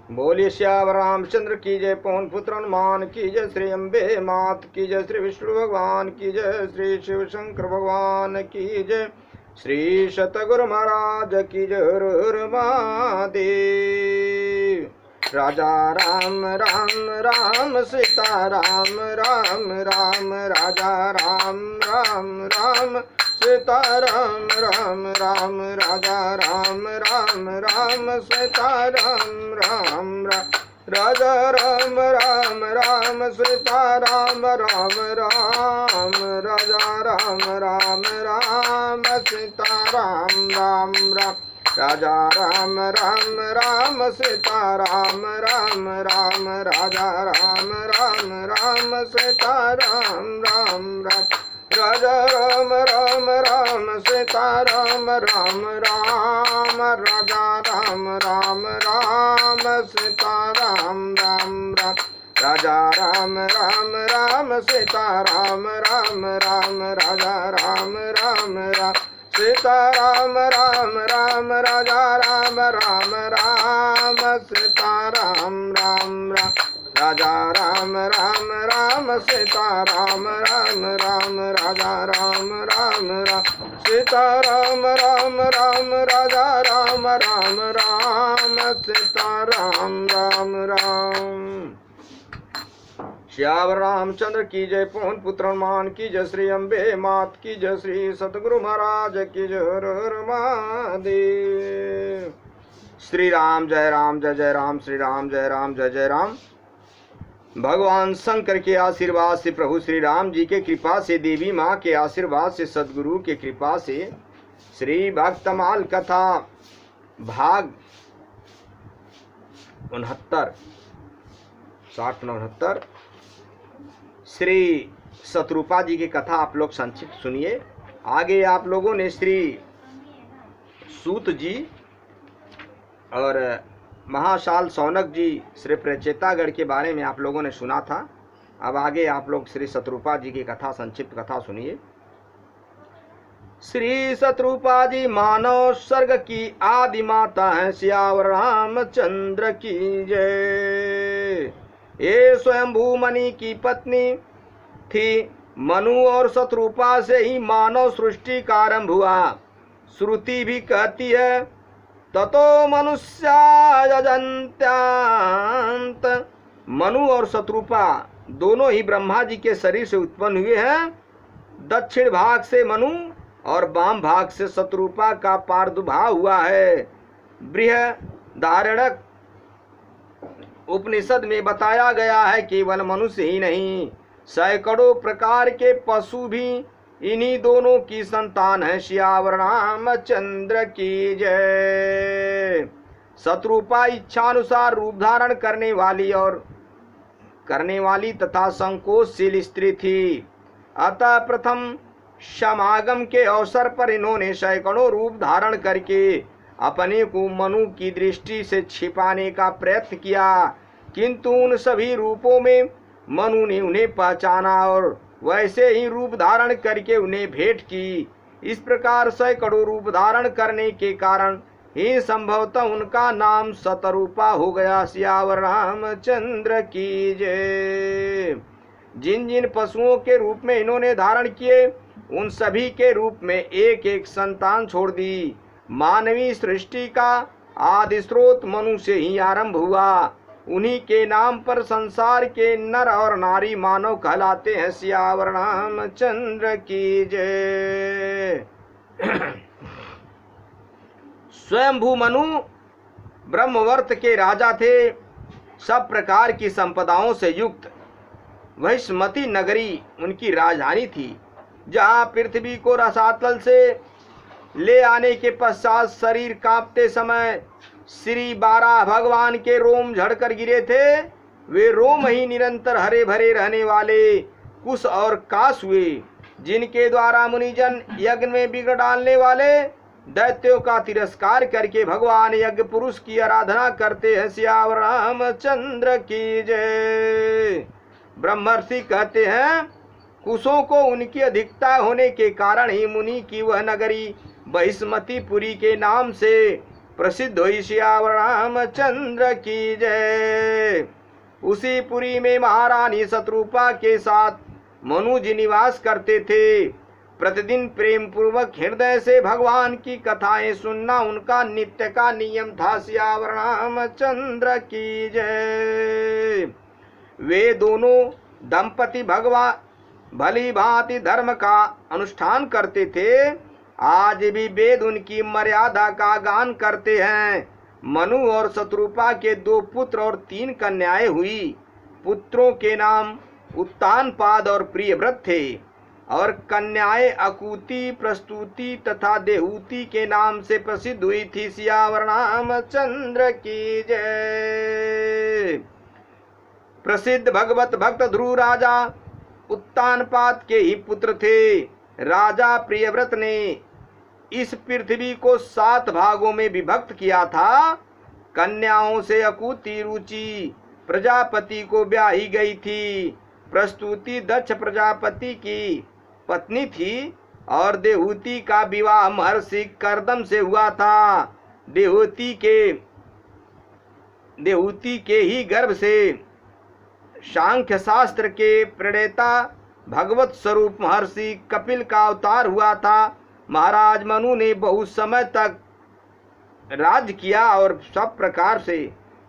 बोलिए श्याम रामचंद्र की जय, पवन पुत्र हनुमान की जय, श्री अम्बे मात की जय, श्री विष्णु भगवान की जय, श्री शिव शंकर भगवान की जय, श्री सतगुरु महाराज की जय। हर हर महादेव। राजा राम राम राम सीता राम राम राम, राजा राम राम राम सीता राम राम राम, राजा राम राम राम सीता राम राम राम, राजा राम राम राम सीता राम राम राम, राजा राम राम राम सीता राम राम राम, राजा राम राम राम सीता राम राम राम, राजा राम राम राम सीता राम राम राम, राजा राम राम राम सीता राम राम राम, राजा राम राम राम सीता राम राम राम, राजा राम राम राम सीता राम राम राम, राजा राम राम राम सीता राम राम राम, राजा राम राम राम सीता राम राम राम, राजा राम राम राम सीता राम राम राम, राजा राम राम राम सीता राम राम राम, राजा राम राम राम सीता राम राम राम। श्याम रामचंद्र की जय, पवन पुत्र हनुमान की जय, श्री अम्बे मात की जय, श्री सतगुरु महाराज की जय। हर हर महादेव। श्री राम जय राम जय जय राम, श्री राम जय राम जय जय राम। भगवान शंकर के आशीर्वाद से, प्रभु श्री राम जी के कृपा से, देवी माँ के आशीर्वाद से, सदगुरु के कृपा से श्री भक्तमाल कथा भाग 69 69 श्री शत्रुपा जी की कथा आप लोग संक्षिप्त सुनिए। आगे आप लोगों ने श्री सूत जी और महाशाल सौनक जी श्री प्रचेतागढ़ के बारे में आप लोगों ने सुना था। अब आगे आप लोग श्री शत्रुपा जी की कथा संक्षिप्त कथा सुनिए। श्री शत्रुपा जी मानव सर्ग की आदि माता है, श्याम रामचंद्र की जय। ये स्वयंभू मणि की पत्नी थी। मनु और शत्रुपा से ही मानव सृष्टि का आरंभ हुआ। श्रुति भी कहती है ततो मनुष्यायजन्त्यांत। मनु और शत्रुपा दोनों ही ब्रह्मा जी के शरीर से उत्पन्न हुए हैं। दक्षिण भाग से मनु और वाम भाग से शत्रुपा का प्रादुर्भाव हुआ है। बृहदारण्यक उपनिषद में बताया गया है केवल मनुष्य ही नहीं, सैकड़ों प्रकार के पशु भी इन्हीं दोनों की संतान है। श्याम रामचंद्र की जय। शत्रुपा इच्छानुसार रूप धारण करने वाली तथा संकोचशील स्त्री थी। अतः प्रथम समागम के अवसर पर इन्होंने सैकड़ों रूप धारण करके अपने को मनु की दृष्टि से छिपाने का प्रयत्न किया, किंतु उन सभी रूपों में मनु ने उन्हें पहचाना और वैसे ही रूप धारण करके उन्हें भेंट की। इस प्रकार सैकड़ों रूप धारण करने के कारण ही संभवतः उनका नाम शतरूपा हो गया। श्याम रामचंद्र की जय। जिन जिन पशुओं के रूप में इन्होंने धारण किए उन सभी के रूप में एक एक संतान छोड़ दी। मानवीय सृष्टि का आदि स्रोत मनु से ही आरंभ हुआ। उन्हीं के नाम पर संसार के नर और नारी मानव कहलाते हैं। श्याम रामचंद्र की जय। स्वयंभू मनु ब्रह्मवर्त के राजा थे। सब प्रकार की संपदाओं से युक्त वैश्मती नगरी उनकी राजधानी थी, जहाँ पृथ्वी को रसातल से ले आने के पश्चात शरीर कांपते समय श्री 12 भगवान के रोम झड़कर गिरे थे। वे रोम ही निरंतर हरे भरे रहने वाले कुश और काश हुए, जिनके द्वारा मुनिजन यज्ञ में बिगड़ डालने वाले दैत्यों का तिरस्कार करके भगवान यज्ञ पुरुष की आराधना करते हैं। श्याम रामचंद्र की जय। ब्रह्मर्षि कहते हैं कुशों को उनकी अधिकता होने के कारण ही मुनि की वह नगरी बहिष्मतीपुरी के नाम से प्रसिद्ध हुई सियावर रामचंद्र की जय। उसी पुरी में महारानी शत्रुपा के साथ मनु जी निवास करते थे। प्रतिदिन प्रेम पूर्वक हृदय से भगवान की कथाएं सुनना उनका नित्य का नियम था। सियावर रामचंद्र की जय। वे दोनों दंपति भली भांति धर्म का अनुष्ठान करते थे। आज भी वेद उनकी मर्यादा का गान करते हैं। मनु और शत्रुपा के 2 पुत्र और 3 कन्याएं हुई। पुत्रों के नाम उत्तानपाद और प्रियव्रत थे और कन्याएं अकुति, प्रस्तुति तथा देहूति के नाम से प्रसिद्ध हुई थी। सियावर रामचंद्र की जय। प्रसिद्ध भगवत भक्त ध्रुव राजा उत्तानपाद के ही पुत्र थे। राजा प्रियव्रत ने इस पृथ्वी को 7 भागों में विभक्त किया था। कन्याओं से अकुति रुचि प्रजापति को ब्याही गई थी। प्रस्तुति दक्ष प्रजापति की पत्नी थी और देहूति का विवाह महर्षि कर्दम से हुआ था। देहूति के ही गर्भ से सांख्य शास्त्र के प्रणेता भगवत स्वरूप महर्षि कपिल का अवतार हुआ था। महाराज मनु ने बहुत समय तक राज्य किया और सब प्रकार से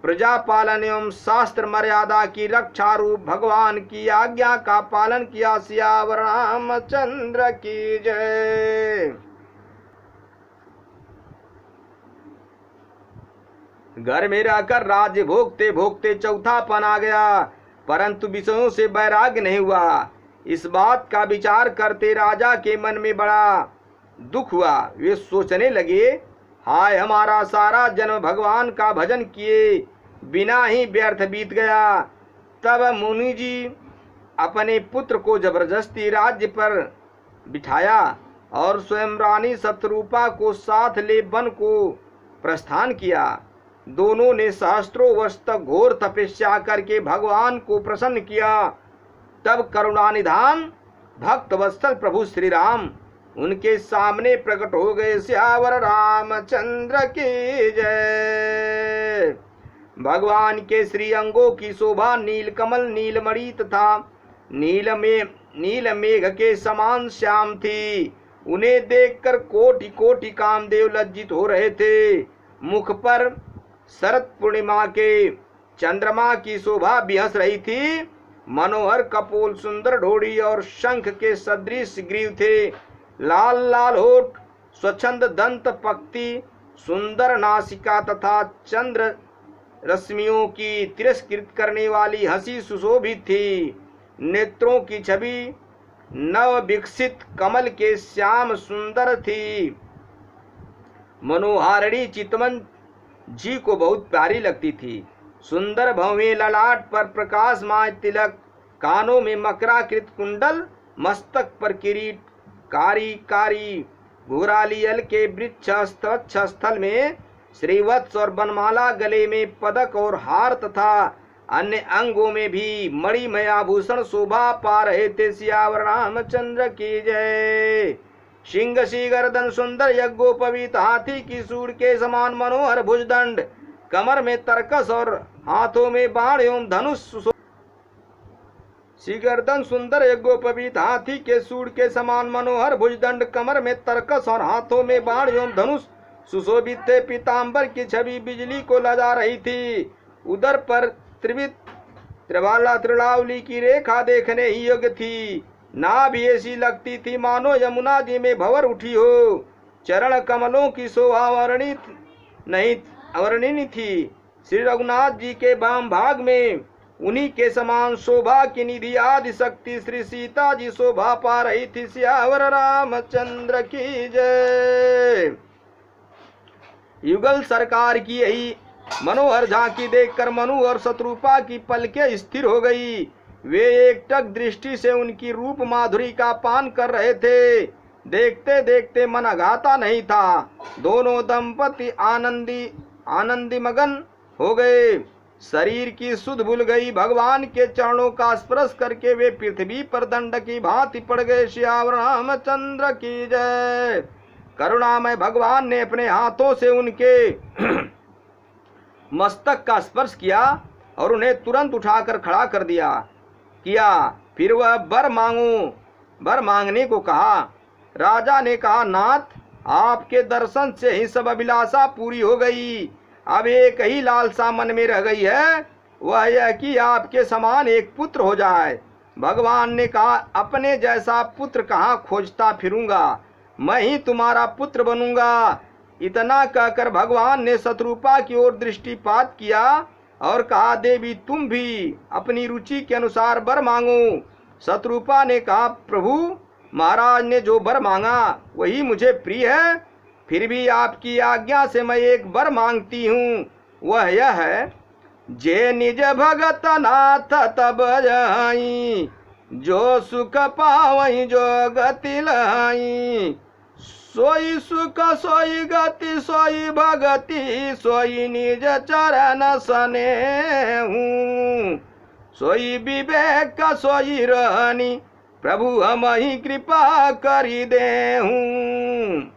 प्रजा पालन एवं शास्त्र मर्यादा की रक्षा रूप भगवान की आज्ञा का पालन किया। सियावर रामचंद्र की जय। घर में रहकर राज्य भोगते भोगते चौथापन आ गया, परंतु विषयों से वैराग्य नहीं हुआ। इस बात का विचार करते राजा के मन में बड़ा दुख हुआ। वे सोचने लगे, हाय हमारा सारा जन्म भगवान का भजन किए बिना ही व्यर्थ बीत गया। तब मुनि जी अपने पुत्र को जबरदस्ती राज्य पर बिठाया और स्वयं रानी शत्रुपा को साथ ले वन को प्रस्थान किया। दोनों ने सहस्त्रों वर्ष तक घोर तपस्या करके भगवान को प्रसन्न किया। तब करुणानिधान भक्त वत्सल प्रभु श्री राम उनके सामने प्रकट हो गए। सियावर रामचंद्र की जय। भगवान के श्री अंगों की शोभा नीलकमल, नीलमणि तथा नील मेघ के समान श्याम थी। उन्हें देखकर कोटि कोटि कामदेव लज्जित हो रहे थे। मुख पर शरद पूर्णिमा के चंद्रमा की शोभा भी हंस रही थी। मनोहर कपोल, सुंदर ढोड़ी और शंख के सदृश ग्रीव थे। लाल लाल होठ, स्वच्छंद दंत पक्ति, सुंदर नासिका तथा चंद्र रश्मियों की तिरस्कृत करने वाली हंसी सुशोभित थी। नेत्रों की छवि नव विकसित कमल के श्याम सुंदर थी। मनोहारिणी चितवन जी को बहुत प्यारी लगती थी। सुंदर भवें ललाट पर प्रकाशमान तिलक, कानों में मकराकृत कुंडल, मस्तक पर किरीट, कारी कारी घुरालियल के वृक्ष स्थल में श्रीवत्स और बनमाला, गले में पदक और हार तथा अन्य अंगों में भी मणिमय आभूषण शोभा पा रहे थे। सियावर रामचंद्र की जय। सिंह सी गर्दन, सुंदर यज्ञोपवीत हाथी की सूंड के समान मनोहर भुजदंड, कमर में तरकस और हाथों में बाण एवं धनुष। गर्दन सुंदर यज्ञोपवीत हाथी के सूंड के समान मनोहर भुजदंड, कमर में तरकस और हाथों में बाण एवं धनुष सुशोभित थे। पीतांबर की छवि बिजली को लजा रही थी। उदर पर त्रिलावली की रेखा देखने ही योग्य थी। नाभि ऐसी लगती थी मानो यमुना जी में भंवर उठी हो। चरण कमलों की शोभा अवर्णनीय थी। श्री रघुनाथ जी के वाम भाग में उन्हीं के समान शोभा की निधि आदि शक्ति श्री सीता जी शोभा पा रही थी। सियावर रामचंद्र की जय। युगल सरकार की यही मनोहर झांकी देखकर मनु और शत्रुपा की पलकें स्थिर हो गई। वे एकटक दृष्टि से उनकी रूप माधुरी का पान कर रहे थे। देखते देखते मन अघाता नहीं था। दोनों दंपति आनंदी मगन हो गए। शरीर की सुध भूल गई। भगवान के चरणों का स्पर्श करके वे पृथ्वी पर दंड की भांति पड़ गए। सियावर रामचंद्र की जय। करुणामय भगवान ने अपने हाथों से उनके मस्तक का स्पर्श किया और उन्हें तुरंत उठाकर खड़ा कर किया। फिर वह वर मांगने को कहा। राजा ने कहा, नाथ, आपके दर्शन से ही सब अभिलाषा पूरी हो गई। अब एक ही लालसा मन में रह गई है, वह यह कि आपके समान एक पुत्र हो जाए। भगवान ने कहा, अपने जैसा पुत्र कहाँ खोजता फिरूंगा, मैं ही तुम्हारा पुत्र बनूंगा। इतना कहकर भगवान ने शत्रुपा की ओर दृष्टिपात किया और कहा, देवी तुम भी अपनी रुचि के अनुसार वर मांगो। शत्रुपा ने कहा, प्रभु, महाराज ने जो वर मांगा वही मुझे प्रिय है, फिर भी आपकी आज्ञा से मैं एक वर मांगती हूँ। वह यह है, जे निज भगत नाथ तब जाई, जो सुख पावई जो गति लाई। सोई सुख सोई गति सोई भगति, सोई निज चरण सनेहूँ। सोई विवेक सोई रहनी, प्रभु हम ही कृपा करी देहूँ।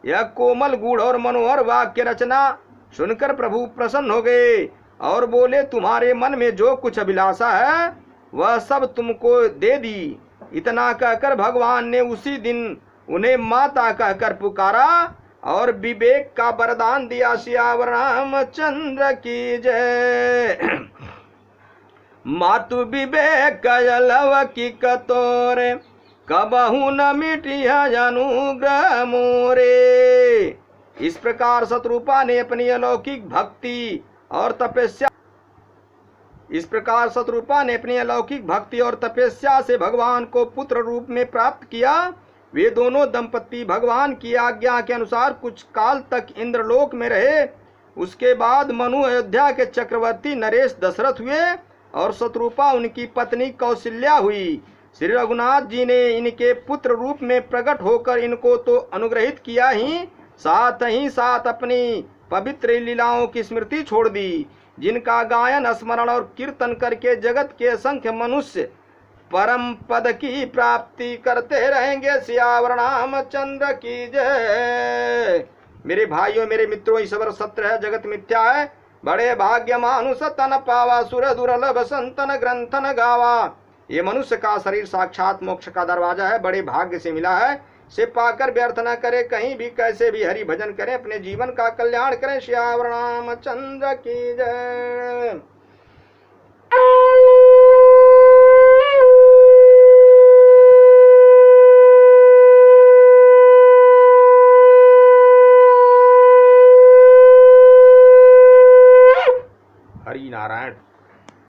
यह कोमल गूढ़ और मनोहर वाक्य रचना सुनकर प्रभु प्रसन्न हो गए और बोले, तुम्हारे मन में जो कुछ अभिलाषा है वह सब तुमको दे दी। इतना कहकर भगवान ने उसी दिन उन्हें माता कहकर पुकारा और विवेक का वरदान दिया। सियावर रामचंद्र की जय। मातु विवेक लव की कतोरे, कबहू न मिटिया अनुग्रह मोरे। इस प्रकार शत्रुपा ने अपनी अलौकिक भक्ति और तपस्या से भगवान को पुत्र रूप में प्राप्त किया। वे दोनों दंपति भगवान की आज्ञा के अनुसार कुछ काल तक इंद्रलोक में रहे। उसके बाद मनु अयोध्या के चक्रवर्ती नरेश दशरथ हुए और शत्रुपा उनकी पत्नी कौशल्या हुई। श्री रघुनाथ जी ने इनके पुत्र रूप में प्रकट होकर इनको तो अनुग्रहित किया ही साथ अपनी पवित्र लीलाओं की स्मृति छोड़ दी, जिनका गायन स्मरण और कीर्तन करके जगत के असंख्य मनुष्य परम पद की प्राप्ति करते रहेंगे। सियावर रामचंद्र की जय। मेरे भाइयों, मेरे मित्रों, ईश्वर सत्य है, जगत मिथ्या है। बड़े भाग्य मानुष तन पावा, सुर दुर्लभ संतन ग्रंथन गावा। ये मनुष्य का शरीर साक्षात मोक्ष का दरवाजा है, बड़े भाग्य से मिला है। से पाकर व्यर्थ न करे, कहीं भी कैसे भी हरि भजन करें, अपने जीवन का कल्याण करें। सियावर रामचंद्र की जय। हरि नारायण।